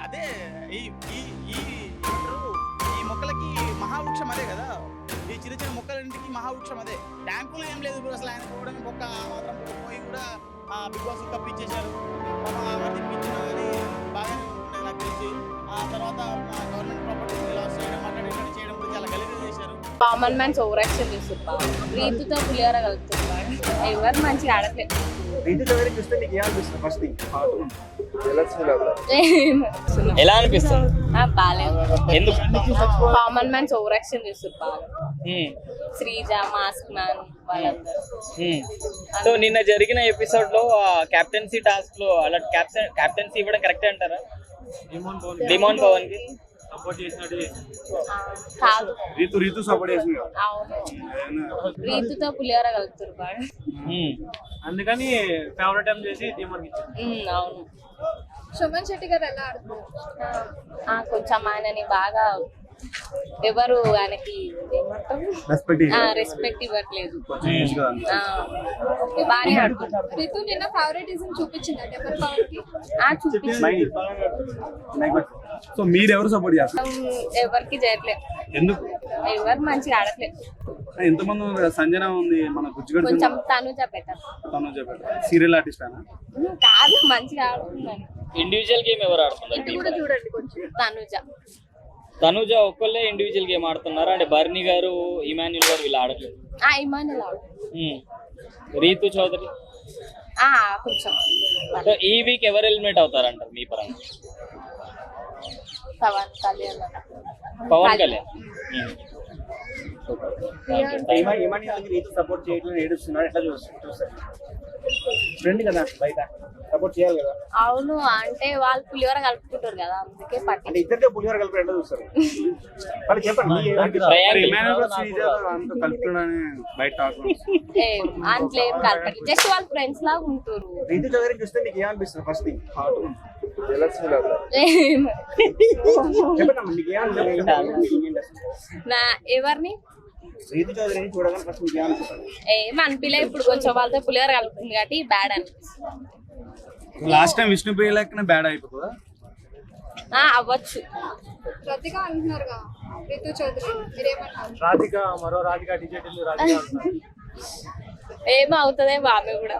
అదే ఈ ఈ ఈ ఏమంటారు, ఈ మొక్కలకి మహావృక్షం అదే కదా. ఈ చిన్న చిన్న మొక్కలన్నింటికి మహావృక్షం అదే. ట్యాంకులు ఏం లేదు బ్రో, అసలు ఆయన కూడా మొక్క మాత్రం పోయి కూడా బిగ్ బాస్ కప్పించేశారు. అవన్నీ ఇప్పించినా కానీ బాగానే ఉంటుంది నాకు తెలిసి. ఆ తర్వాత గవర్నమెంట్ ప్రాపర్టీ లాస్ చేయడం, అక్కడ ఇక్కడ చేయడం గురించి చాలా గలీజ్ చేశారు. కామన్ మ్యాన్స్ ఓవర్ యాక్షన్ చేస్తున్నారు. రీతుతో పులిహోర కలుపుతున్నారు. ఎవరు మంచిగా ఆడట్లేదు. చూస్తే మీకు ఏమనిపిస్తుంది ఫస్ట్ థింగ్? ఎలా అనిపిస్తుంది? బాగాలేదు. ఎందుకు? కామన్ మ్యాన్స్ ఓవర్ యాక్షన్ చేస్తారు బాగా. శ్రీజ, మాస్క్ మ్యాన్ వాళ్ళందరూ. సో నిన్న జరిగిన ఎపిసోడ్ లో కెప్టెన్సీ టాస్క్ లో అలా కెప్టెన్సీ ఇవ్వడం కరెక్ట్ అంటారా? డిమాండ్ పవన్ కి సపోర్ట్ చేసినట్టు కాదు, రీతు సపోర్ట్ చేసింది. అవును, రీతుతో పులిహోర కలుపుతారు బాగా. అందుకని ఫేవరెట్ టైం చేసి టీమర్కి ఇచ్చారు. అవును. సుమన్ శెట్టి గారు ఎలా ఆడుతున్నారు? కొంచెం ఆయనని బాగా ఎవరు ఆయనకి రెస్పెక్ట్ ఇవ్వట్లేదు. బాగానే ఆడుతున్నారు. రితు నిన్న ఫేవరెటిజం చూపించింది టెంపర్ పవర్ కి. చూపించింది. సో మీరు ఎవరు సపోర్ట్ చేస్తారు? ఎవరికి చేయట్లేదు. ఎందుకు? ఎవరు మంచిగా ఆడట్లేదు. ఎంతమంది ఉన్నారు? సంజన ఉంది, మన గుజ్జుగడ్డ కొంచెం తనుజ బెటర్. సీరియల్ ఆర్టిస్ట్ అయినా కాదు, మంచిగా ఆడుతుందని. ఇండివిజువల్ గేమ్ ఎవరు ఆడుతున్నారు? ఇది కూడా చూడండి కొంచెం. తనుజ ఒక్కళ్ళే ఇండివిజువల్ గేమ్ ఆడుతున్నారు అంటే బర్నీ గారు, ఇమాన్యుల్ గారు వీళ్ళు ఆడట్లేదు. ఇమాన్యుల్ ఆడు. రీతు చౌదరి కొంచెం. సో ఈ వీక్ ఎవరు ఎలిమినేట్ అవుతారంటారు మీ పరంగా? పవన్ కళ్యాణ్. సపోర్ట్ చేయట్లేదు, ఏడుస్తున్నారు. ఎట్లా చూస్తారు? ఫ్రెండ్ కదా, బయట సపోర్ట్ చేయాలి కదా. అవును, అంటే వాళ్ళు పులిహోర కలుపుకుంటారు కదా, అందుకే పట్టి. అంటే ఇద్దరితో పులిహోర కలిపి ఎట్లా చూస్తారు? వాళ్ళు చెప్పండి. బయట అంట్లో ఏం కలపట్లేదు, జస్ట్ వాళ్ళు ఫ్రెండ్స్ లాగా ఉంటారు. రీతు చౌదరి చూస్తే మీకు ఏమనిపిస్తుంది ఫస్ట్ థింగ్? ఎవరిని? రీతు చౌదరిని చూడగానే ఫస్ట్ మీకు ఏమనిపిస్తుంది? ఏం అనిపించలే. ఇప్పుడు కొంచెం వాళ్ళతో పులిహోర కలుపుతుంది కాబట్టి బ్యాడ్ అనిపిస్తుంది. లాస్ట్ టైం విష్ణుప్రియ లెక్కనే బ్యాడ్ అయిపోతుందా? అవ్వచ్చు. రతిక అంటున్నారుగా రితు చౌదరి, మీరేమంటారు? రాధిక, మరో రాధిక, డిజెట్ రాధిక ఏమవుతుందేమో ఆమె కూడా.